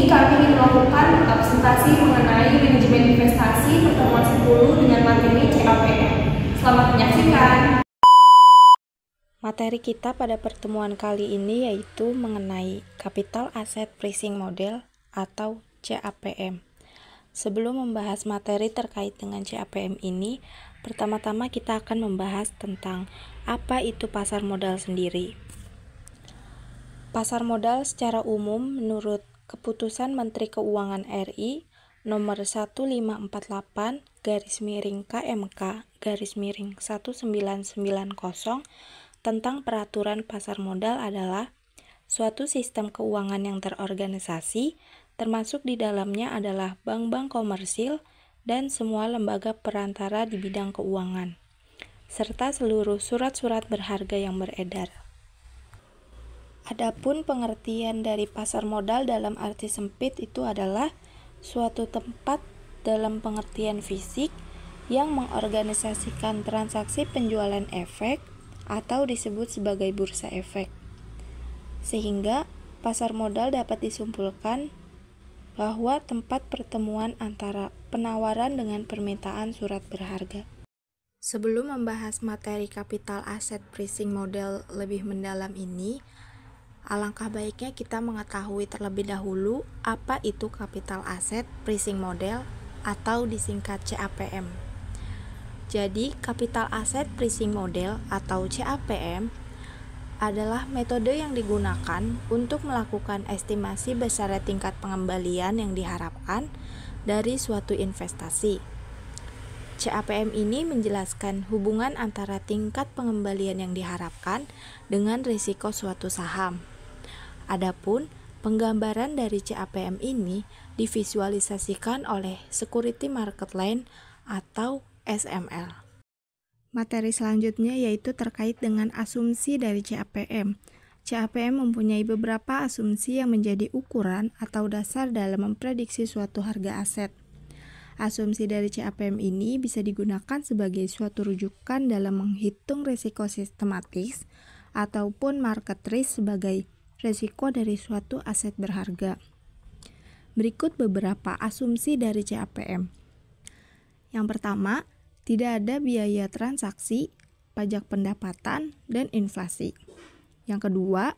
sini kami ingin melakukan presentasi mengenai manajemen investasi pertemuan 10 dengan materi CAPM. Selamat menyaksikan. Materi kita pada pertemuan kali ini yaitu mengenai Capital Asset Pricing Model atau CAPM. Sebelum membahas materi terkait dengan CAPM ini, pertama-tama kita akan membahas tentang apa itu pasar modal sendiri. Pasar modal secara umum menurut Keputusan Menteri Keuangan RI nomor 1584/KMK/1990 tentang peraturan pasar modal adalah suatu sistem keuangan yang terorganisasi, termasuk di dalamnya adalah bank-bank komersil dan semua lembaga perantara di bidang keuangan, serta seluruh surat-surat berharga yang beredar. Adapun pengertian dari pasar modal dalam arti sempit itu adalah suatu tempat dalam pengertian fisik yang mengorganisasikan transaksi penjualan efek atau disebut sebagai bursa efek. Sehingga pasar modal dapat disimpulkan bahwa tempat pertemuan antara penawaran dengan permintaan surat berharga. Sebelum membahas materi Capital Asset Pricing Model lebih mendalam ini, alangkah baiknya kita mengetahui terlebih dahulu apa itu Capital Asset Pricing Model atau disingkat CAPM. Jadi, Capital Asset Pricing Model atau CAPM adalah metode yang digunakan untuk melakukan estimasi besar tingkat pengembalian yang diharapkan dari suatu investasi. CAPM ini menjelaskan hubungan antara tingkat pengembalian yang diharapkan dengan risiko suatu saham. Adapun penggambaran dari CAPM ini divisualisasikan oleh Security Market Line atau SML. Materi selanjutnya yaitu terkait dengan asumsi dari CAPM. CAPM mempunyai beberapa asumsi yang menjadi ukuran atau dasar dalam memprediksi suatu harga aset. Asumsi dari CAPM ini bisa digunakan sebagai suatu rujukan dalam menghitung risiko sistematis ataupun market risk sebagai risiko dari suatu aset berharga. Berikut beberapa asumsi dari CAPM. Yang pertama, tidak ada biaya transaksi, pajak pendapatan, dan inflasi. Yang kedua,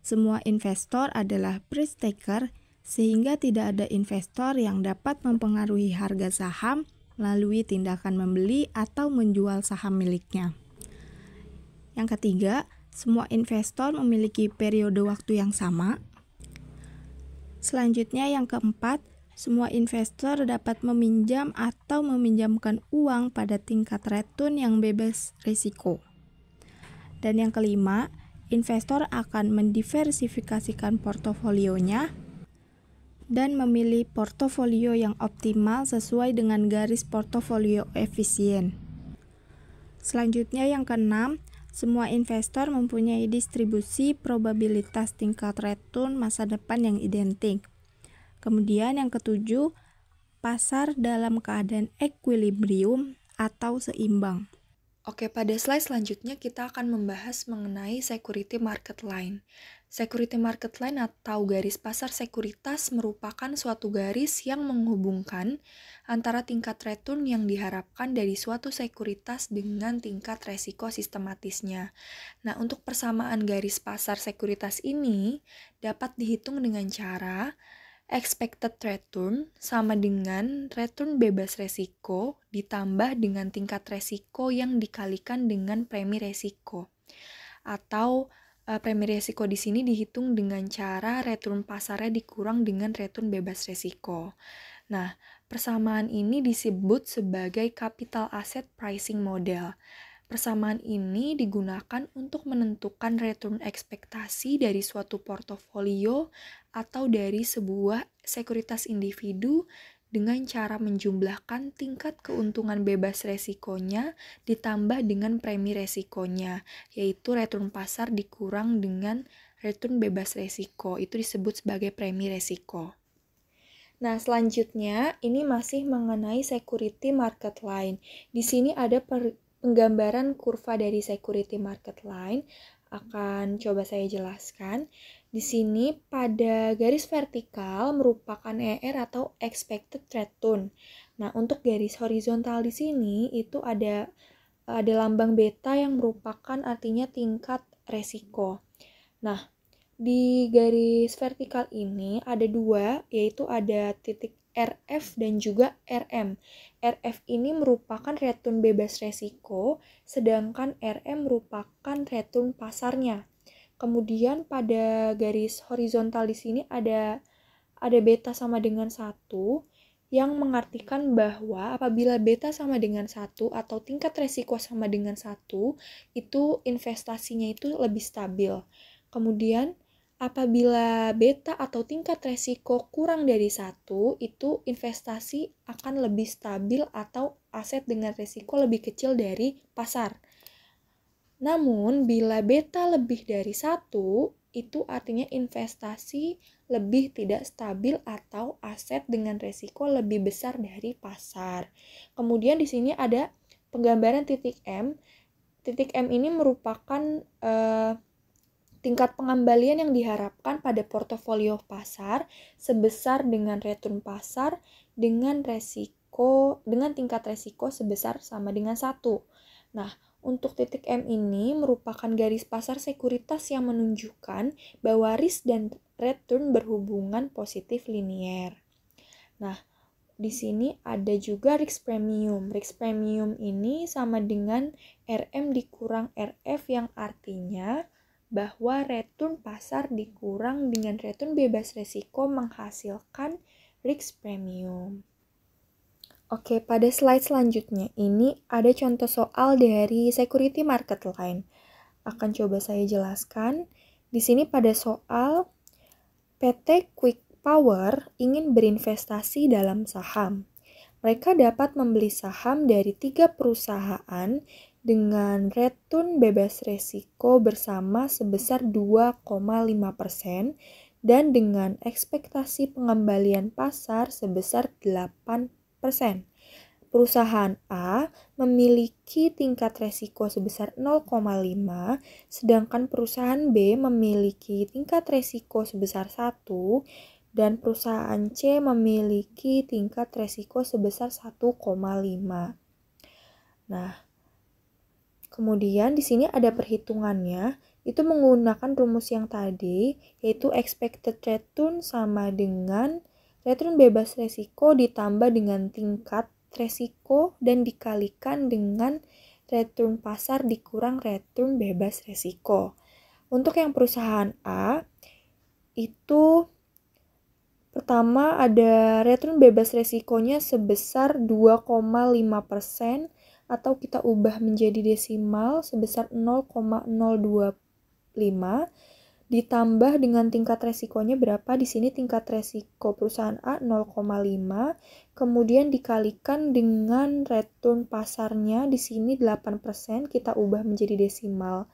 semua investor adalah price taker, sehingga tidak ada investor yang dapat mempengaruhi harga saham melalui tindakan membeli atau menjual saham miliknya. Yang ketiga, semua investor memiliki periode waktu yang sama. Selanjutnya yang keempat, semua investor dapat meminjam atau meminjamkan uang pada tingkat return yang bebas risiko. Dan yang kelima, investor akan mendiversifikasikan portofolionya dan memilih portofolio yang optimal sesuai dengan garis portofolio efisien. Selanjutnya yang keenam, semua investor mempunyai distribusi probabilitas tingkat return masa depan yang identik. Kemudian yang ketujuh, pasar dalam keadaan equilibrium atau seimbang. Oke, pada slide selanjutnya kita akan membahas mengenai Security Market Line. Security Market Line atau garis pasar sekuritas merupakan suatu garis yang menghubungkan antara tingkat return yang diharapkan dari suatu sekuritas dengan tingkat resiko sistematisnya. Nah, untuk persamaan garis pasar sekuritas ini dapat dihitung dengan cara expected return sama dengan return bebas resiko ditambah dengan tingkat resiko yang dikalikan dengan premi resiko. Atau premi resiko di sini dihitung dengan cara return pasarnya dikurang dengan return bebas resiko. Nah, persamaan ini disebut sebagai Capital Asset Pricing Model. Persamaan ini digunakan untuk menentukan return ekspektasi dari suatu portofolio atau dari sebuah sekuritas individu dengan cara menjumlahkan tingkat keuntungan bebas resikonya ditambah dengan premi resikonya, yaitu return pasar dikurang dengan return bebas resiko. Itu disebut sebagai premi resiko. Nah, selanjutnya ini masih mengenai Security Market Line. Di sini ada penggambaran kurva dari Security Market Line Akan coba saya jelaskan. Di sini pada garis vertikal merupakan ER atau expected return. Nah, untuk garis horizontal di sini itu ada lambang beta yang merupakan artinya tingkat resiko. Nah, di garis vertikal ini ada dua, yaitu ada titik RF dan juga RM. RF ini merupakan return bebas resiko, sedangkan RM merupakan return pasarnya. Kemudian pada garis horizontal di sini ada beta sama dengan 1, yang mengartikan bahwa apabila beta sama dengan 1 atau tingkat resiko sama dengan 1, itu investasinya itu lebih stabil. Kemudian apabila beta atau tingkat resiko kurang dari 1, itu investasi akan lebih stabil atau aset dengan resiko lebih kecil dari pasar. Namun, bila beta lebih dari 1, itu artinya investasi lebih tidak stabil atau aset dengan resiko lebih besar dari pasar. Kemudian di sini ada penggambaran titik M. Titik M ini merupakan tingkat pengembalian yang diharapkan pada portofolio pasar sebesar dengan return pasar dengan tingkat resiko sebesar sama dengan 1. Nah, untuk titik M ini merupakan garis pasar sekuritas yang menunjukkan bahwa risk dan return berhubungan positif linier. Nah, di sini ada juga risk premium. Risk premium ini sama dengan RM dikurang RF yang artinya bahwa return pasar dikurang dengan return bebas resiko menghasilkan risk premium. Oke, pada slide selanjutnya ini ada contoh soal dari security market line. Akan coba saya jelaskan. Di sini pada soal PT Quick Power ingin berinvestasi dalam saham. Mereka dapat membeli saham dari 3 perusahaan dengan return bebas resiko bersama sebesar 2,5% dan dengan ekspektasi pengembalian pasar sebesar 8%. Perusahaan A memiliki tingkat resiko sebesar 0,5, sedangkan perusahaan B memiliki tingkat resiko sebesar 1, dan perusahaan C memiliki tingkat resiko sebesar 1,5. Nah, kemudian di sini ada perhitungannya, itu menggunakan rumus yang tadi, yaitu expected return sama dengan return bebas resiko ditambah dengan tingkat resiko dan dikalikan dengan return pasar dikurang return bebas resiko. Untuk yang perusahaan A, itu pertama ada return bebas resikonya sebesar 2,5% atau kita ubah menjadi desimal sebesar 0,025 ditambah dengan tingkat resikonya berapa? Di sini tingkat resiko perusahaan A 0,5, kemudian dikalikan dengan return pasarnya di sini 8%, kita ubah menjadi desimal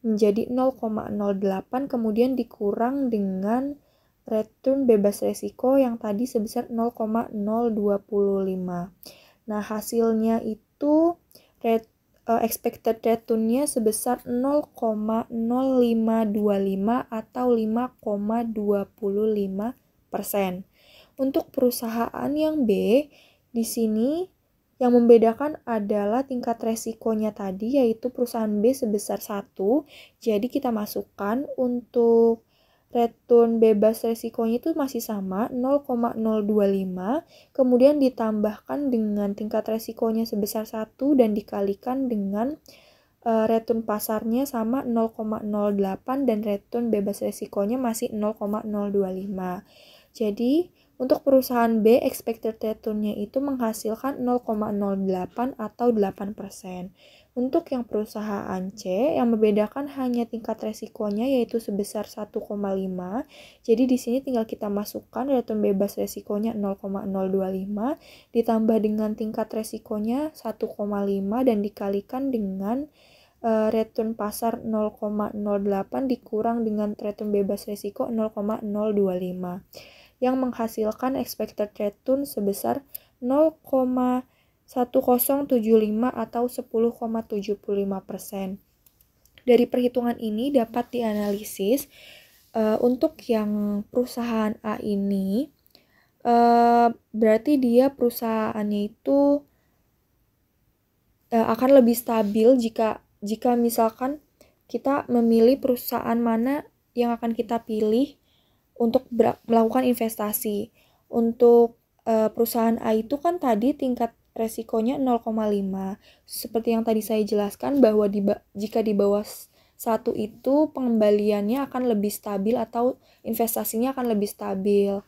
menjadi 0,08, kemudian dikurang dengan return bebas resiko yang tadi sebesar 0,025. Nah, hasilnya itu expected return-nya sebesar 0,0525 atau 5,25%. Untuk perusahaan yang B, di sini yang membedakan adalah tingkat resikonya tadi, yaitu perusahaan B sebesar 1. Jadi kita masukkan untuk return bebas resikonya itu masih sama 0,025, kemudian ditambahkan dengan tingkat resikonya sebesar 1 dan dikalikan dengan return pasarnya sama 0,08 dan return bebas resikonya masih 0,025. Jadi untuk perusahaan B expected return-nya itu menghasilkan 0,08 atau 8%. Untuk yang perusahaan C yang membedakan hanya tingkat resikonya yaitu sebesar 1,5. Jadi di sini tinggal kita masukkan return bebas resikonya 0,025 ditambah dengan tingkat resikonya 1,5 dan dikalikan dengan return pasar 0,08 dikurang dengan return bebas resiko 0,025 yang menghasilkan expected return sebesar 0,1075 atau 10,75%. dari perhitungan ini dapat dianalisis untuk yang perusahaan A ini berarti dia perusahaannya itu akan lebih stabil jika misalkan kita memilih perusahaan mana yang akan kita pilih untuk melakukan investasi. Untuk perusahaan A itu kan tadi tingkat resikonya 0,5. Seperti yang tadi saya jelaskan bahwa jika di bawah 1 itu pengembaliannya akan lebih stabil atau investasinya akan lebih stabil.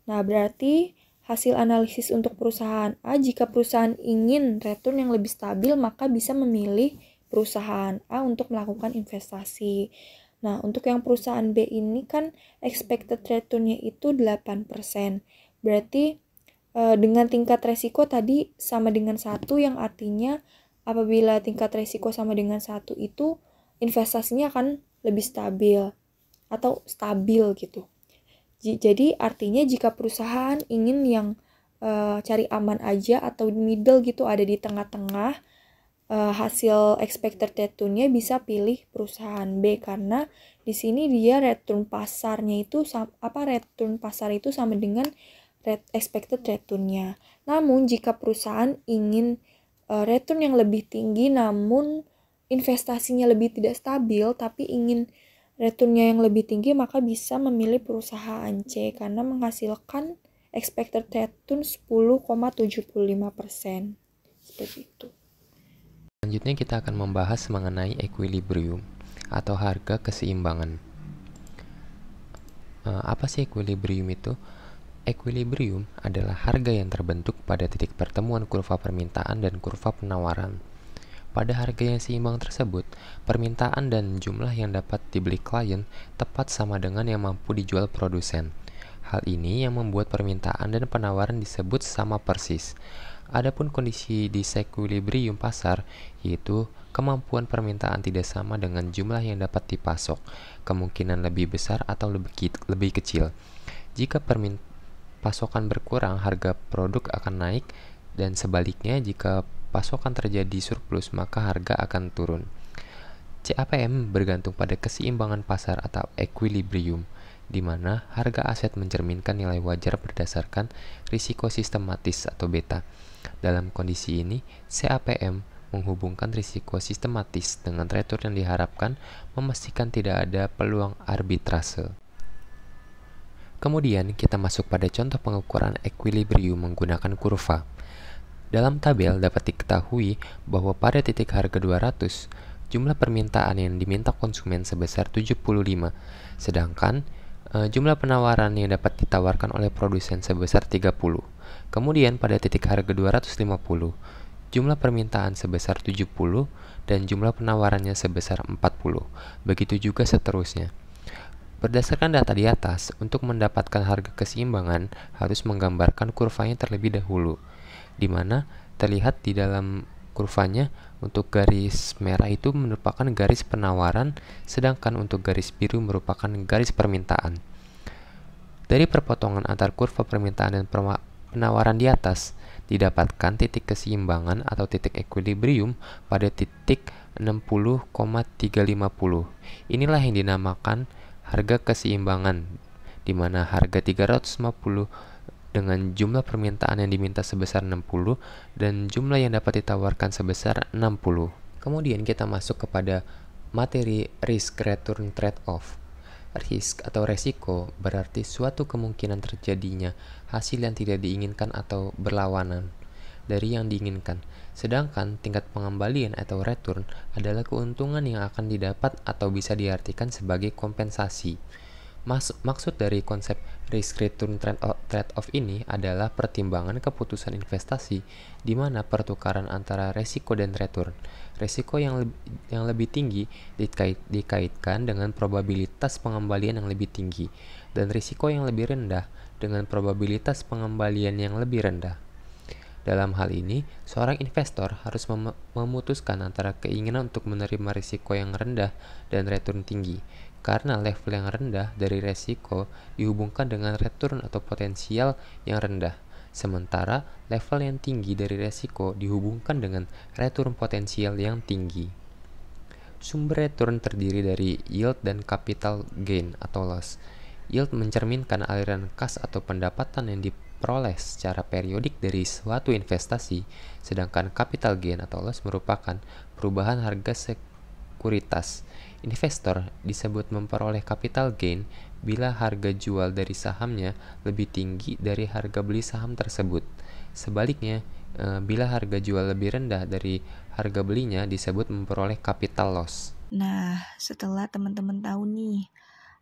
Nah, berarti hasil analisis untuk perusahaan A, jika perusahaan ingin return yang lebih stabil, maka bisa memilih perusahaan A untuk melakukan investasi. Nah, untuk yang perusahaan B ini kan expected return-nya itu 8%. Berarti dengan tingkat resiko tadi sama dengan 1, yang artinya apabila tingkat resiko sama dengan 1 itu investasinya akan lebih stabil atau stabil gitu. Jadi artinya jika perusahaan ingin yang cari aman aja atau middle gitu, ada di tengah-tengah, hasil expected return-nya bisa pilih perusahaan B karena di sini dia return pasarnya itu return pasar itu sama dengan expected return-nya. Namun jika perusahaan ingin return yang lebih tinggi namun investasinya lebih tidak stabil tapi ingin return-nya yang lebih tinggi, maka bisa memilih perusahaan C karena menghasilkan expected return 10,75%. Seperti itu. Selanjutnya kita akan membahas mengenai equilibrium atau harga keseimbangan. Apa sih equilibrium itu? Equilibrium adalah harga yang terbentuk pada titik pertemuan kurva permintaan dan kurva penawaran. Pada harga yang seimbang tersebut, permintaan dan jumlah yang dapat dibeli klien tepat sama dengan yang mampu dijual produsen. Hal ini yang membuat permintaan dan penawaran disebut sama persis. Adapun kondisi disequilibrium pasar, yaitu kemampuan permintaan tidak sama dengan jumlah yang dapat dipasok, kemungkinan lebih besar atau lebih kecil. Jika pasokan berkurang, harga produk akan naik, dan sebaliknya jika pasokan terjadi surplus, maka harga akan turun. CAPM bergantung pada keseimbangan pasar atau equilibrium, di mana harga aset mencerminkan nilai wajar berdasarkan risiko sistematis atau beta. Dalam kondisi ini, CAPM menghubungkan risiko sistematis dengan return yang diharapkan, memastikan tidak ada peluang arbitrase. Kemudian kita masuk pada contoh pengukuran equilibrium menggunakan kurva. Dalam tabel dapat diketahui bahwa pada titik harga 200, jumlah permintaan yang diminta konsumen sebesar 75, sedangkan jumlah penawaran yang dapat ditawarkan oleh produsen sebesar 30. Kemudian pada titik harga 250, jumlah permintaan sebesar 70 dan jumlah penawarannya sebesar 40. Begitu juga seterusnya. Berdasarkan data di atas, untuk mendapatkan harga keseimbangan harus menggambarkan kurvanya terlebih dahulu, di mana terlihat di dalam kurvanya untuk garis merah itu merupakan garis penawaran, sedangkan untuk garis biru merupakan garis permintaan. Dari perpotongan antar kurva permintaan dan penawaran di atas, didapatkan titik keseimbangan atau titik equilibrium pada titik 60,350. Inilah yang dinamakan harga keseimbangan, di mana harga 350 dengan jumlah permintaan yang diminta sebesar 60 dan jumlah yang dapat ditawarkan sebesar 60. Kemudian kita masuk kepada materi risk return trade-off. Risk atau resiko berarti suatu kemungkinan terjadinya hasil yang tidak diinginkan atau berlawanan dari yang diinginkan. Sedangkan tingkat pengembalian atau return adalah keuntungan yang akan didapat atau bisa diartikan sebagai kompensasi. Maksud dari konsep risk return trade-off ini adalah pertimbangan keputusan investasi di mana pertukaran antara resiko dan return. Resiko yang lebih tinggi dikaitkan dengan probabilitas pengembalian yang lebih tinggi, dan risiko yang lebih rendah dengan probabilitas pengembalian yang lebih rendah. Dalam hal ini, seorang investor harus memutuskan antara keinginan untuk menerima risiko yang rendah dan return tinggi, karena level yang rendah dari risiko dihubungkan dengan return atau potensial yang rendah, sementara level yang tinggi dari risiko dihubungkan dengan return potensial yang tinggi. Sumber return terdiri dari yield dan capital gain atau loss. Yield mencerminkan aliran kas atau pendapatan yang diperoleh secara periodik dari suatu investasi, sedangkan capital gain atau loss merupakan perubahan harga sekuritas. Investor disebut memperoleh capital gain bila harga jual dari sahamnya lebih tinggi dari harga beli saham tersebut. Sebaliknya, bila harga jual lebih rendah dari harga belinya disebut memperoleh capital loss. Nah, setelah teman-teman tahu nih,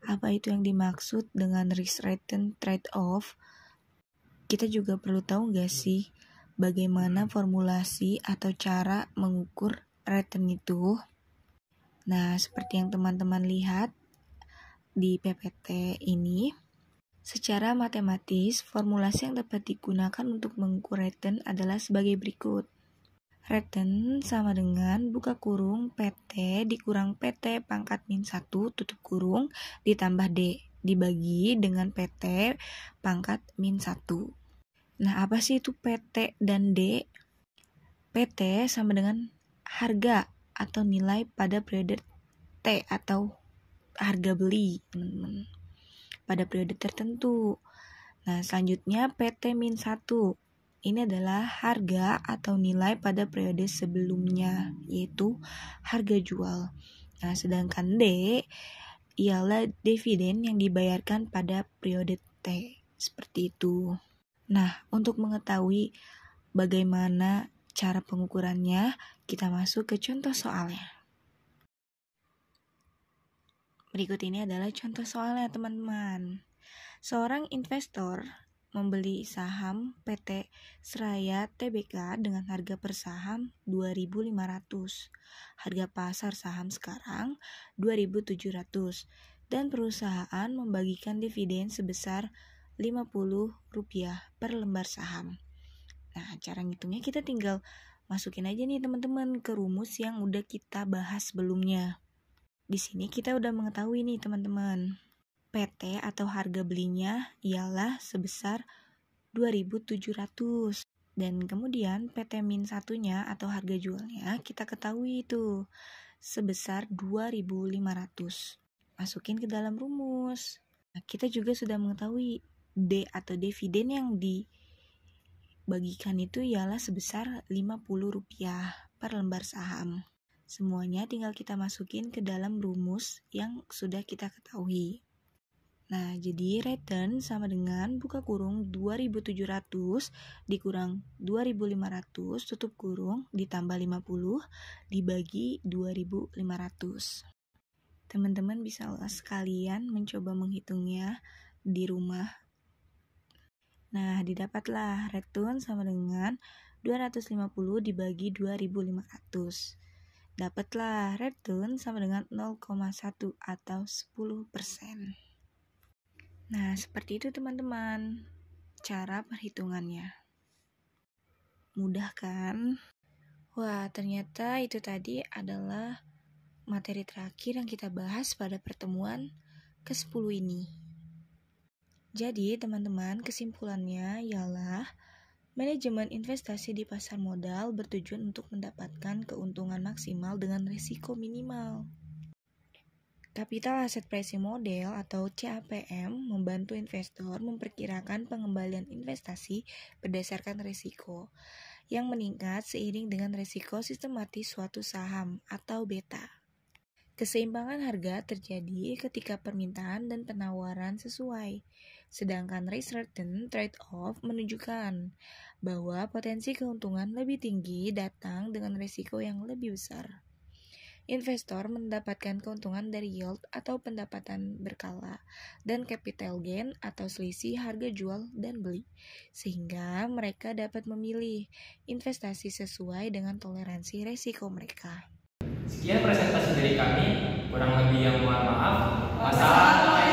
apa itu yang dimaksud dengan risk-return trade-off, kita juga perlu tahu nggak sih bagaimana formulasi atau cara mengukur return itu? Nah, seperti yang teman-teman lihat di PPT ini, secara matematis, formulasi yang dapat digunakan untuk mengukur return adalah sebagai berikut. Return sama dengan buka kurung PT dikurang PT pangkat min 1 tutup kurung ditambah D dibagi dengan PT pangkat min 1. Nah, apa sih itu PT dan D? PT sama dengan harga atau nilai pada periode T atau harga beli, teman-teman, pada periode tertentu. Nah, selanjutnya PT min 1. Ini adalah harga atau nilai pada periode sebelumnya, yaitu harga jual. Nah, sedangkan D ialah dividen yang dibayarkan pada periode T. Seperti itu. Nah, untuk mengetahui bagaimana cara pengukurannya, kita masuk ke contoh soalnya. Berikut ini adalah contoh soalnya, teman-teman. Seorang investor membeli saham PT Seraya Tbk dengan harga per saham 2.500. Harga pasar saham sekarang 2.700 dan perusahaan membagikan dividen sebesar Rp50 per lembar saham. Nah, cara ngitungnya kita tinggal masukin aja nih teman-teman ke rumus yang udah kita bahas sebelumnya. Di sini kita udah mengetahui nih teman-teman. PT atau harga belinya ialah sebesar 2.700 dan kemudian PT min 1-nya atau harga jualnya kita ketahui itu sebesar 2.500. Masukin ke dalam rumus. Nah, kita juga sudah mengetahui D atau dividen yang dibagikan itu ialah sebesar Rp50 per lembar saham. Semuanya tinggal kita masukin ke dalam rumus yang sudah kita ketahui. Nah, jadi return sama dengan buka kurung 2.700 dikurang 2.500 tutup kurung ditambah 50 dibagi 2.500. Teman-teman bisa sekalian mencoba menghitungnya di rumah. Nah, didapatlah return sama dengan 250 dibagi 2.500. Dapatlah return sama dengan 0,1 atau 10%. Nah, seperti itu teman-teman cara perhitungannya. Mudah kan? Wah, ternyata itu tadi adalah materi terakhir yang kita bahas pada pertemuan ke-10 ini. Jadi, teman-teman, kesimpulannya ialah manajemen investasi di pasar modal bertujuan untuk mendapatkan keuntungan maksimal dengan risiko minimal. Capital Asset Pricing Model atau CAPM membantu investor memperkirakan pengembalian investasi berdasarkan risiko yang meningkat seiring dengan risiko sistematis suatu saham atau beta. Keseimbangan harga terjadi ketika permintaan dan penawaran sesuai, sedangkan risk-return trade-off menunjukkan bahwa potensi keuntungan lebih tinggi datang dengan risiko yang lebih besar. Investor mendapatkan keuntungan dari yield atau pendapatan berkala dan capital gain atau selisih harga jual dan beli, sehingga mereka dapat memilih investasi sesuai dengan toleransi risiko mereka. Sekian presentasi dari kami, kurang lebih yang mohon maaf. Wassalamualaikum.